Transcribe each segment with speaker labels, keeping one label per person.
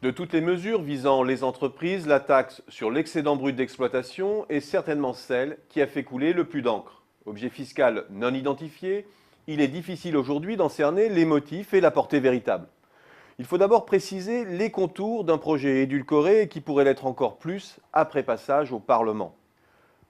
Speaker 1: De toutes les mesures visant les entreprises, la taxe sur l'excédent brut d'exploitation est certainement celle qui a fait couler le plus d'encre. Objet fiscal non identifié, il est difficile aujourd'hui d'en cerner les motifs et la portée véritable. Il faut d'abord préciser les contours d'un projet édulcoré et qui pourrait l'être encore plus après passage au Parlement.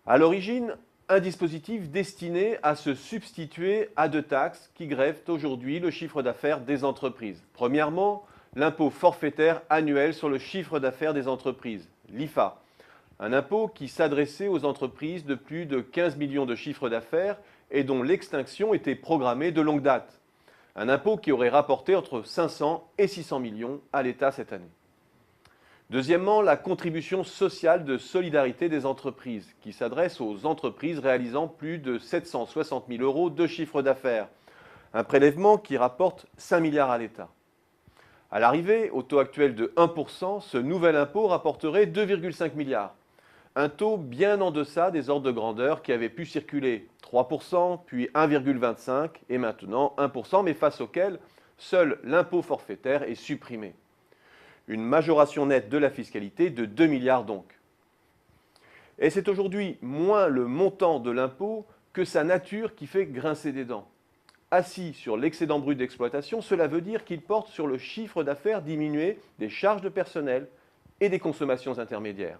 Speaker 1: À l'origine, un dispositif destiné à se substituer à deux taxes qui grèvent aujourd'hui le chiffre d'affaires des entreprises. Premièrement, l'impôt forfaitaire annuel sur le chiffre d'affaires des entreprises, l'IFA. Un impôt qui s'adressait aux entreprises de plus de 15 millions de chiffre d'affaires et dont l'extinction était programmée de longue date. Un impôt qui aurait rapporté entre 500 et 600 millions à l'État cette année. Deuxièmement, la contribution sociale de solidarité des entreprises, qui s'adresse aux entreprises réalisant plus de 760 000 euros de chiffre d'affaires. Un prélèvement qui rapporte 5 milliards à l'État. À l'arrivée, au taux actuel de 1%, ce nouvel impôt rapporterait 2,5 milliards. Un taux bien en deçà des ordres de grandeur qui avaient pu circuler 3%, puis 1,25% et maintenant 1%, mais face auquel seul l'impôt forfaitaire est supprimé. Une majoration nette de la fiscalité de 2 milliards donc. Et c'est aujourd'hui moins le montant de l'impôt que sa nature qui fait grincer des dents. Assis sur l'excédent brut d'exploitation, cela veut dire qu'il porte sur le chiffre d'affaires diminué des charges de personnel et des consommations intermédiaires.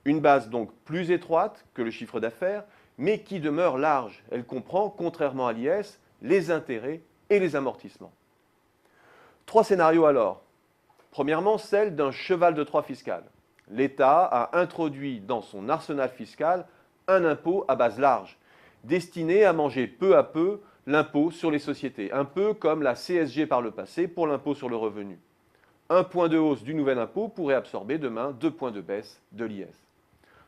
Speaker 1: Une base donc plus étroite que le chiffre d'affaires, mais qui demeure large. Elle comprend, contrairement à l'IS, les intérêts et les amortissements. Trois scénarios alors. Premièrement, celle d'un cheval de Troie fiscal. L'État a introduit dans son arsenal fiscal un impôt à base large, destiné à manger peu à peu l'impôt sur les sociétés, un peu comme la CSG par le passé pour l'impôt sur le revenu. Un point de hausse du nouvel impôt pourrait absorber demain 2 points de baisse de l'IS.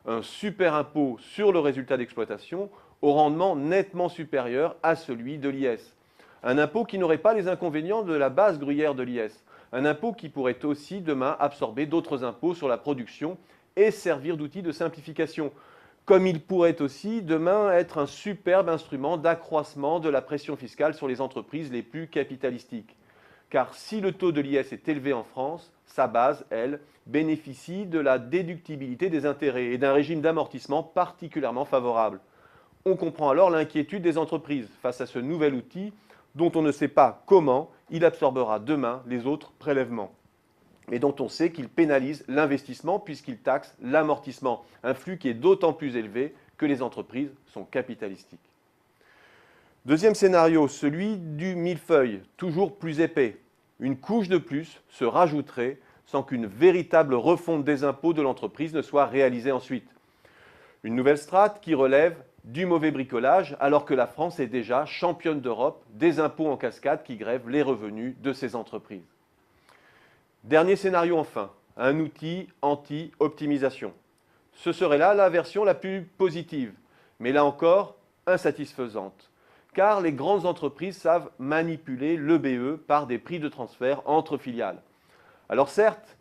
Speaker 1: Un super impôt sur le résultat d'exploitation au rendement nettement supérieur à celui de l'IS. Un impôt qui n'aurait pas les inconvénients de la base gruyère de l'IS. Un impôt qui pourrait aussi demain absorber d'autres impôts sur la production et servir d'outil de simplification. Comme il pourrait aussi demain être un superbe instrument d'accroissement de la pression fiscale sur les entreprises les plus capitalistiques. Car si le taux de l'IS est élevé en France, sa base, elle, bénéficie de la déductibilité des intérêts et d'un régime d'amortissement particulièrement favorable. On comprend alors l'inquiétude des entreprises face à ce nouvel outil dont on ne sait pas comment il absorbera demain les autres prélèvements, mais dont on sait qu'il pénalise l'investissement puisqu'il taxe l'amortissement, un flux qui est d'autant plus élevé que les entreprises sont capitalistiques. Deuxième scénario, celui du millefeuille, toujours plus épais. Une couche de plus se rajouterait sans qu'une véritable refonte des impôts de l'entreprise ne soit réalisée ensuite. Une nouvelle strate qui relève du mauvais bricolage alors que la France est déjà championne d'Europe des impôts en cascade qui grèvent les revenus de ses entreprises. Dernier scénario enfin, un outil anti-optimisation. Ce serait là la version la plus positive, mais là encore insatisfaisante, car les grandes entreprises savent manipuler l'EBE par des prix de transfert entre filiales. Alors certes,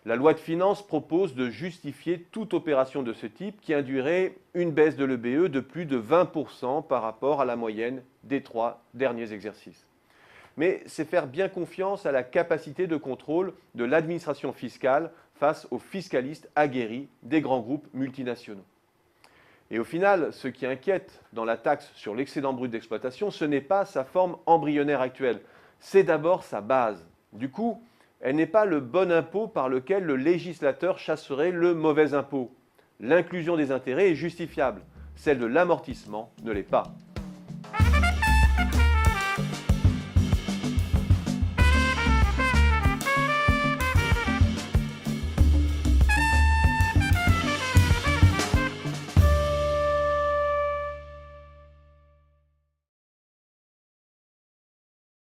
Speaker 1: la loi de finances propose de justifier toute opération de ce type qui induirait une baisse de l'EBE de plus de 20% par rapport à la moyenne des 3 derniers exercices. Mais c'est faire bien confiance à la capacité de contrôle de l'administration fiscale face aux fiscalistes aguerris des grands groupes multinationaux. Et au final, ce qui inquiète dans la taxe sur l'excédent brut d'exploitation, ce n'est pas sa forme embryonnaire actuelle, c'est d'abord sa base. Du coup, elle n'est pas le bon impôt par lequel le législateur chasserait le mauvais impôt. L'inclusion des intérêts est justifiable, celle de l'amortissement ne l'est pas.